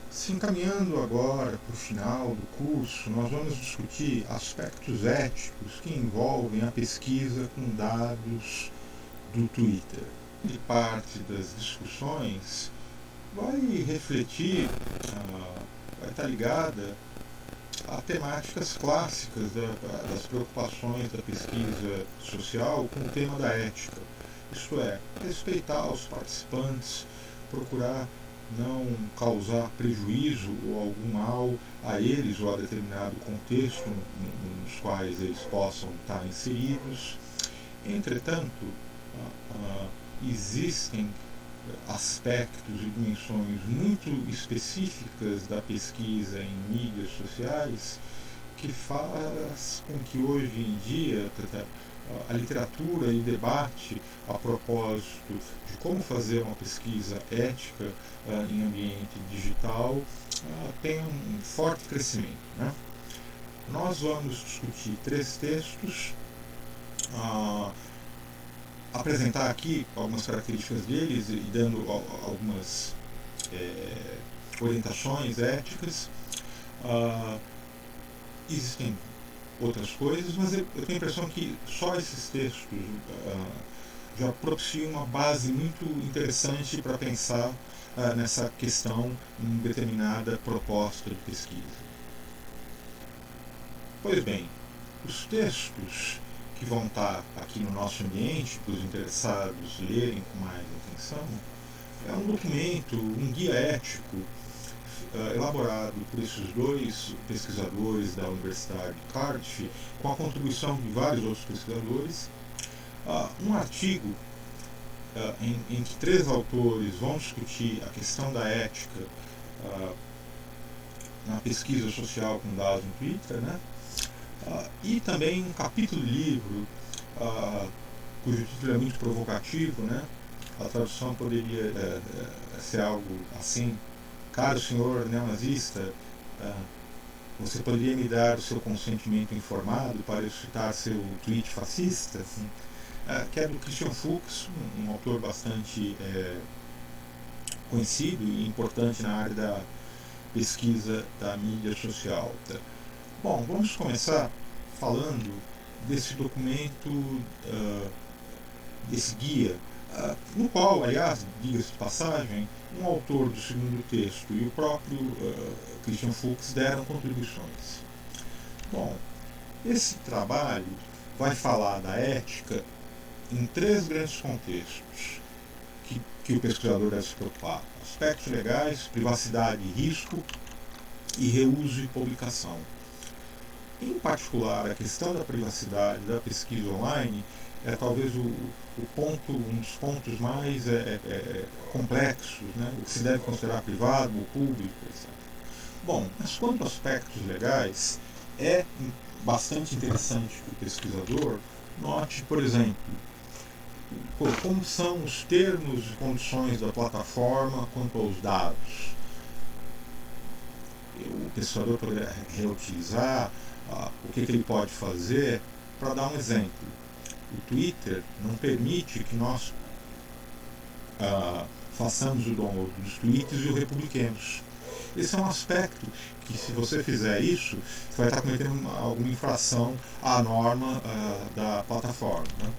Se encaminhando agora para o final do curso, nós vamos discutir aspectos éticos que envolvem a pesquisa com dados do Twitter. E parte das discussões vai refletir, vai estar ligada a temáticas clássicas das preocupações da pesquisa social com o tema da ética. Isto é, respeitar os participantes, procurar não causar prejuízo ou algum mal a eles ou a determinado contexto nos quais eles possam estar inseridos. Entretanto, existem aspectos e dimensões muito específicas da pesquisa em mídias sociais que faz com que hoje em dia a literatura e o debate a propósito de como fazer uma pesquisa ética em ambiente digital tenha um forte crescimento, né? Nós vamos discutir 3 textos, apresentar aqui algumas características deles e dando algumas orientações éticas. Existem outras coisas, mas eu tenho a impressão que só esses textos já propiciam uma base muito interessante para pensar nessa questão em determinada proposta de pesquisa. Pois bem, os textos que vão estar aqui no nosso ambiente, para os interessados lerem com mais atenção, é um documento, um guia ético, elaborado por esses 2 pesquisadores da Universidade de Cardiff, com a contribuição de vários outros pesquisadores, um artigo em que 3 autores vão discutir a questão da ética na pesquisa social com dados no Twitter, né? E também um capítulo de livro cujo título é muito provocativo, né? A tradução poderia ser algo assim: caro senhor neonazista, você poderia me dar o seu consentimento informado para eu citar seu tweet fascista? Que é do Christian Fuchs, um autor bastante conhecido e importante na área da pesquisa da mídia social. Bom, vamos começar falando desse documento, desse guia, no qual, aliás, diga-se de passagem, um autor do segundo texto e o próprio Christian Fuchs deram contribuições. Bom, esse trabalho vai falar da ética em 3 grandes contextos que o pesquisador deve se preocupar: aspectos legais, privacidade e risco, e reuso e publicação. Em particular, a questão da privacidade da pesquisa online é talvez um dos pontos mais complexos, né? O que se deve considerar privado ou público, etc. Bom, mas quanto a aspectos legais, é bastante interessante que o pesquisador note, por exemplo, como são os termos e condições da plataforma quanto aos dados. O pesquisador poderá reutilizar o que ele pode fazer. Para dar um exemplo, o Twitter não permite que nós façamos o download dos tweets e o republiquemos. Esse é um aspecto que, se você fizer isso, você vai estar cometendo alguma infração à norma da plataforma, né?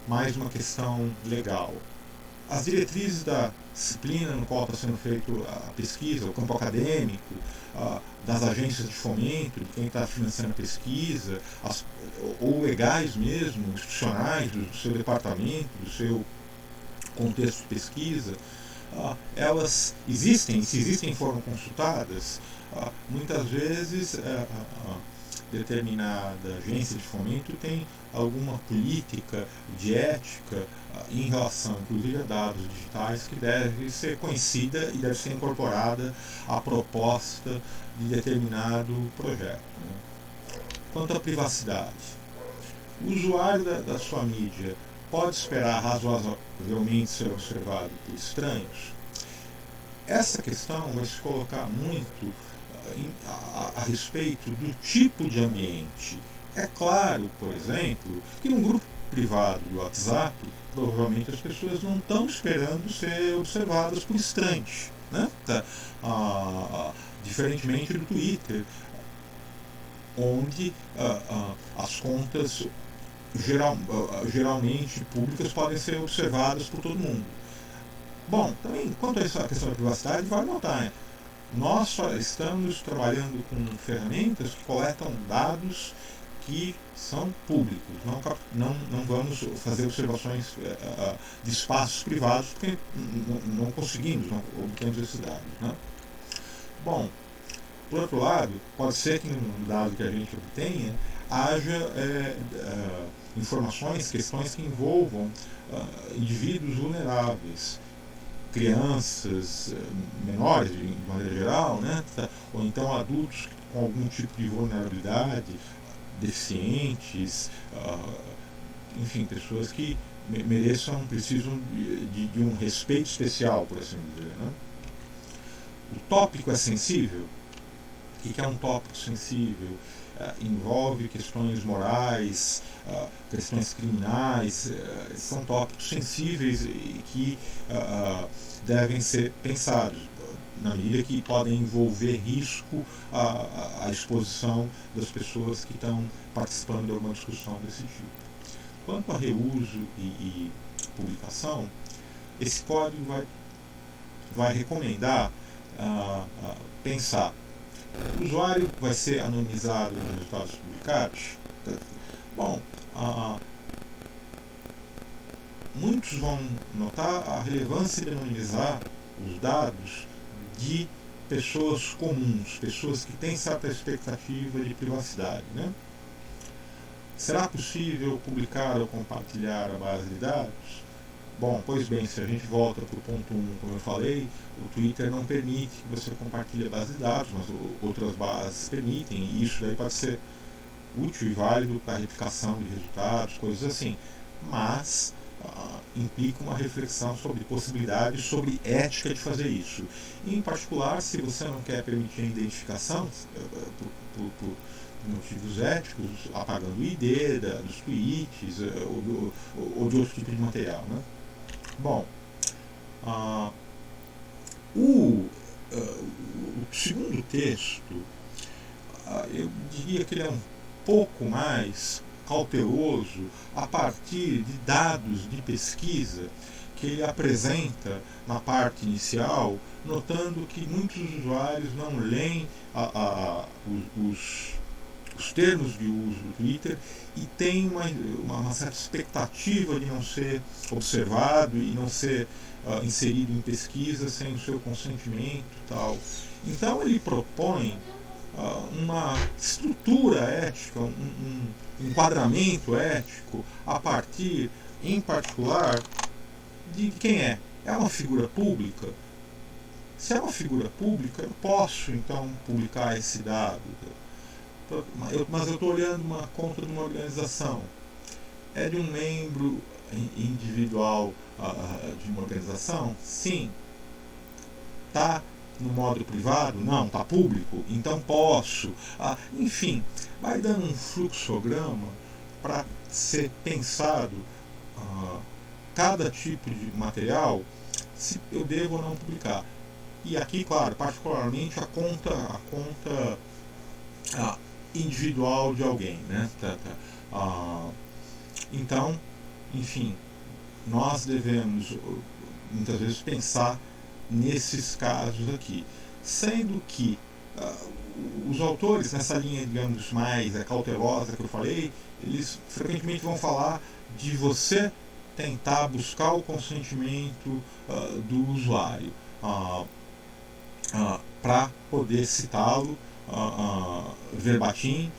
Mais uma questão legal. As diretrizes da disciplina no qual está sendo feita a pesquisa, o campo acadêmico, das agências de fomento, de quem está financiando a pesquisa, ou legais mesmo, institucionais, do seu departamento, do seu contexto de pesquisa, elas existem, se existem foram consultadas. Muitas vezes determinada agência de fomento tem alguma política de ética em relação, inclusive, a dados digitais que deve ser conhecida e deve ser incorporada à proposta de determinado projeto, né? Quanto à privacidade, o usuário da sua mídia pode esperar razoavelmente ser observado por estranhos? Essa questão vai se colocar muito a respeito do tipo de ambiente. É claro, por exemplo, que num grupo privado do WhatsApp, provavelmente as pessoas não estão esperando ser observadas por estranhos. né? Diferentemente do Twitter, onde as contas geralmente públicas podem ser observadas por todo mundo. Bom, também quanto a essa questão da privacidade, vale notar, né? Nós só estamos trabalhando com ferramentas que coletam dados que são públicos. Não vamos fazer observações de espaços privados, porque não conseguimos, não obtemos esses dados, né? Bom, por outro lado, pode ser que no dado que a gente obtenha haja informações, questões que envolvam indivíduos vulneráveis, crianças, menores de maneira geral, né? Ou então adultos com algum tipo de vulnerabilidade, deficientes, enfim, pessoas que precisam de um respeito especial, por assim dizer, né? O tópico é sensível. O que é um tópico sensível? Envolve questões morais, questões criminais, são tópicos sensíveis e que devem ser pensados, na medida que podem envolver risco à exposição das pessoas que estão participando de alguma discussão desse tipo. Quanto a reuso e publicação, esse código vai recomendar pensar: o usuário vai ser anonimizado nos resultados publicados? Bom, muitos vão notar a relevância de anonimizar os dados de pessoas comuns, pessoas que têm certa expectativa de privacidade, né? Será possível publicar ou compartilhar a base de dados? Bom, pois bem, se a gente volta para o ponto 1, como eu falei, o Twitter não permite que você compartilhe a base de dados, mas outras bases permitem, e isso daí pode ser útil e válido para a replicação de resultados, coisas assim. Mas implica uma reflexão sobre possibilidades, sobre ética de fazer isso. E, em particular, se você não quer permitir a identificação por motivos éticos, apagando o ID dos tweets ou de outro tipo de material, né? Bom, o segundo texto, eu diria que ele é um pouco mais cauteloso a partir de dados de pesquisa que ele apresenta na parte inicial, notando que muitos usuários não leem os termos de uso do Twitter e tem uma certa expectativa de não ser observado e não ser inserido em pesquisa sem o seu consentimento e tal. Então ele propõe uma estrutura ética, um enquadramento ético a partir, em particular, de quem é. É uma figura pública? Se é uma figura pública, eu posso então publicar esse dado. Mas eu estou olhando uma conta de uma organização. É de um membro individual de uma organização? Sim. Está no modo privado? Não. Está público? Então posso. Enfim, vai dando um fluxograma para ser pensado cada tipo de material, se eu devo ou não publicar. E aqui, claro, particularmente a conta individual de alguém, né? Então, enfim, nós devemos muitas vezes pensar nesses casos aqui, sendo que os autores nessa linha, digamos, mais cautelosa que eu falei, eles frequentemente vão falar de você tentar buscar o consentimento do usuário para poder citá-lo verbatim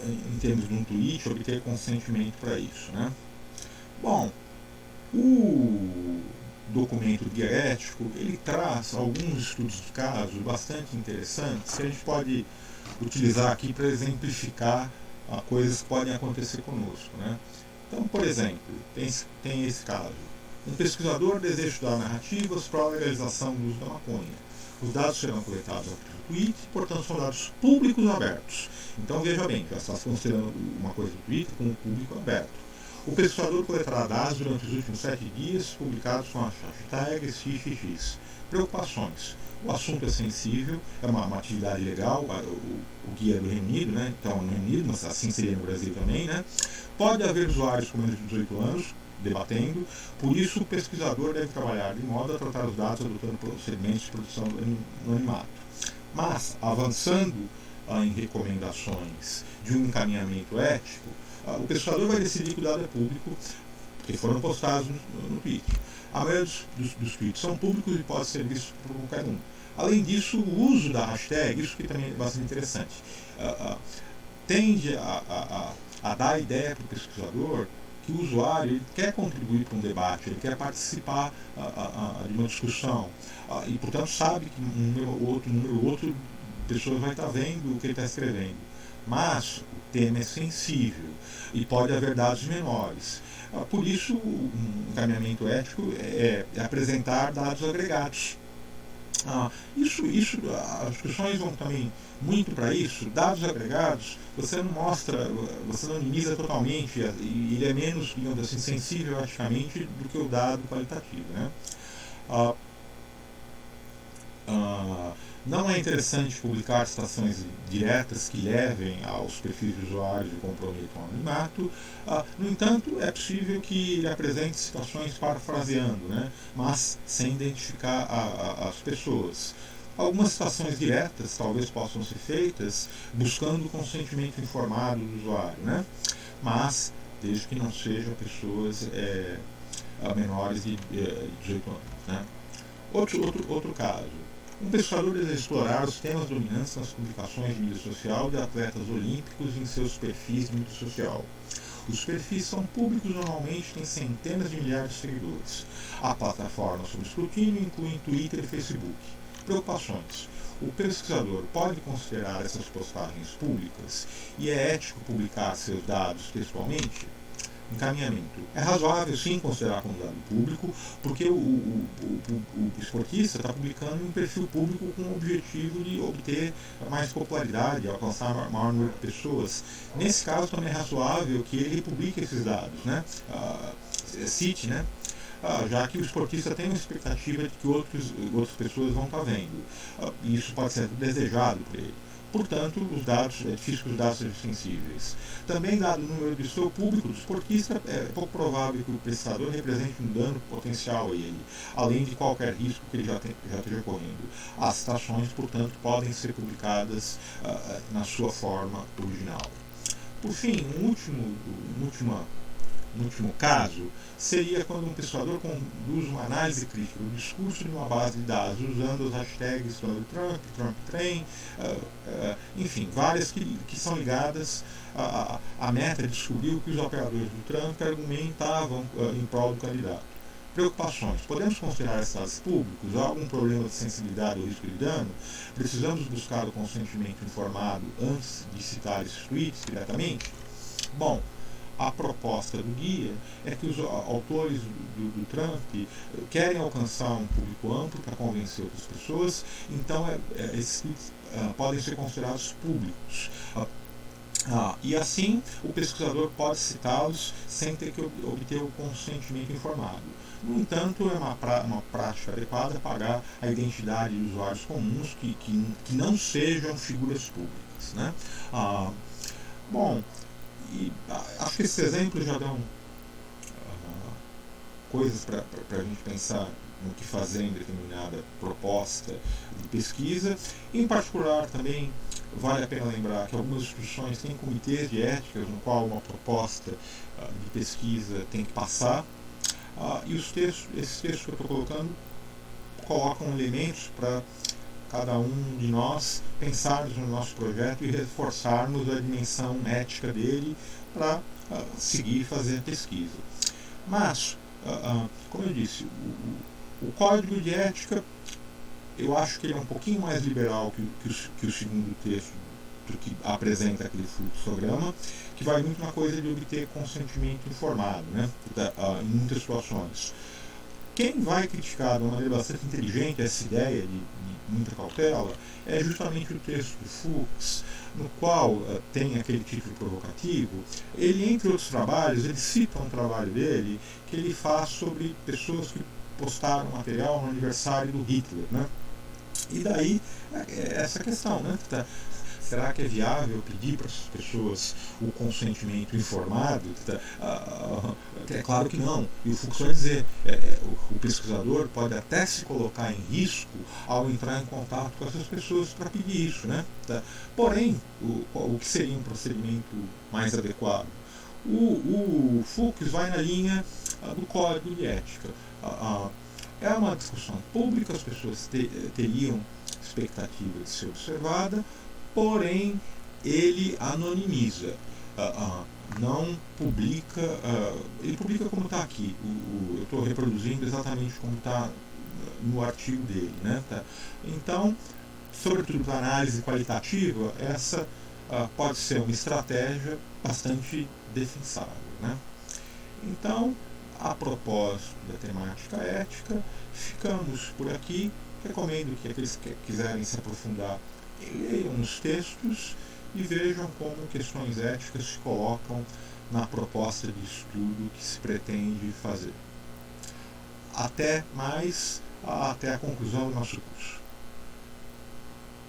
em termos de um tweet, obter consentimento para isso, né? Bom, o documento guia ético, ele traz alguns estudos de casos bastante interessantes que a gente pode utilizar aqui para exemplificar coisas que podem acontecer conosco, né? Então, por exemplo, tem esse caso: um pesquisador deseja estudar narrativas para a legalização do uso da maconha. Os dados serão coletados a partir do tweet, portanto são dados públicos abertos. Então veja bem, já está considerando uma coisa do Twitter com o público aberto. O pesquisador coletará dados durante os últimos 7 dias, publicados com a hashtag XXX. Preocupações. o assunto é sensível, é uma atividade legal, o guia é do Reino Unido, né? Então no Reino Unido, mas assim seria no Brasil também, né? Pode haver usuários com menos de 18 anos debatendo, por isso o pesquisador deve trabalhar de modo a tratar os dados adotando procedimentos de produção no anonimato. Mas, avançando em recomendações de um encaminhamento ético, o pesquisador vai decidir que o dado é público, porque foram postados no Twitter. A maioria dos tweets são públicos e pode ser visto por qualquer um. Além disso, o uso da hashtag, isso que também é bastante interessante, tende a dar a ideia para o pesquisador que o usuário ele quer contribuir para um debate, ele quer participar de uma discussão, e portanto sabe que um número outro de pessoas vai estar vendo o que ele está escrevendo. Mas o tema é sensível e pode haver dados menores. Por isso, um encaminhamento ético é apresentar dados agregados. As discussões vão também muito para isso. Dados agregados, você não mostra, você não minimiza totalmente, e ele é menos, digamos assim, sensível eticamente do que o dado qualitativo, né? Não é interessante publicar citações diretas que levem aos perfis de usuários e comprometam o anonimato. No entanto, é possível que ele apresente citações parafraseando, né? Mas sem identificar as pessoas. Algumas citações diretas talvez possam ser feitas buscando o consentimento informado do usuário, né? Mas desde que não sejam pessoas menores de 18 anos. Né? Outro caso. Um pesquisador deseja explorar os temas dominantes nas publicações de mídia social de atletas olímpicos em seus perfis de mídia social. Os perfis são públicos, normalmente têm centenas de milhares de seguidores. A plataforma sob escrutínio inclui Twitter e Facebook. Preocupações. O pesquisador pode considerar essas postagens públicas e é ético publicar seus dados textualmente? Encaminhamento. É razoável sim considerar como dado público, porque o esportista está publicando um perfil público com o objetivo de obter mais popularidade, alcançar maior número de pessoas. Nesse caso também é razoável que ele publique esses dados, né? Cite, né? Já que o esportista tem uma expectativa de que outras pessoas vão estar vendo. E isso pode ser desejado por ele. Portanto, é difícil que os dados sejam sensíveis. Também, dado o número de seu público do esportista, é pouco provável que o pesquisador represente um dano potencial a ele, além de qualquer risco que ele já esteja correndo. As citações, portanto, podem ser publicadas na sua forma original. Por fim, um último caso seria quando um pesquisador conduz uma análise crítica do discurso de uma base de dados usando as hashtags Donald Trump, TrumpTrain, enfim, várias que são ligadas à meta de descobrir o que os operadores do Trump argumentavam em prol do candidato. Preocupações. Podemos considerar esses dados públicos? Há algum problema de sensibilidade ou risco de dano? Precisamos buscar o consentimento informado antes de citar esses tweets diretamente? Bom, a proposta do guia é que os autores do Trump querem alcançar um público amplo para convencer outras pessoas, então esses tweets podem ser considerados públicos. E assim o pesquisador pode citá-los sem ter que obter o consentimento informado. No entanto, é uma prática adequada pagar a identidade de usuários comuns que não sejam figuras públicas. Né? Bom, e acho que esses exemplos já dão coisas para a gente pensar no que fazer em determinada proposta de pesquisa. Em particular, também vale a pena lembrar que algumas instituições têm comitês de éticas no qual uma proposta de pesquisa tem que passar, e esses textos que eu estou colocando colocam elementos para cada um de nós pensarmos no nosso projeto e reforçarmos a dimensão ética dele para seguir e fazer a pesquisa. Mas, como eu disse, o código de ética, eu acho que ele é um pouquinho mais liberal que o segundo texto do que apresenta aquele fluxograma, que vai muito na coisa de obter consentimento informado, né, em muitas situações. Quem vai criticar de uma maneira bastante inteligente essa ideia de muita cautela é justamente o texto do Fuchs, no qual tem aquele título provocativo. Ele, entre outros trabalhos, ele cita um trabalho dele que ele faz sobre pessoas que postaram material no aniversário do Hitler, né? E daí, essa questão, né? Será que é viável pedir para as pessoas o consentimento informado? É claro que não. E o Foucault vai dizer, o pesquisador pode até se colocar em risco ao entrar em contato com essas pessoas para pedir isso, né? Porém, o que seria um procedimento mais adequado? O Foucault vai na linha do código de ética. É uma discussão pública, as pessoas teriam expectativa de ser observada, porém ele anonimiza, não publica, ele publica como está aqui, eu estou reproduzindo exatamente como está no artigo dele, né? Então, sobretudo para análise qualitativa, essa pode ser uma estratégia bastante defensável, né? Então, a propósito da temática ética, ficamos por aqui. Recomendo que aqueles que quiserem se aprofundar leiam os textos e vejam como questões éticas se colocam na proposta de estudo que se pretende fazer. Até mais, até a conclusão do nosso curso.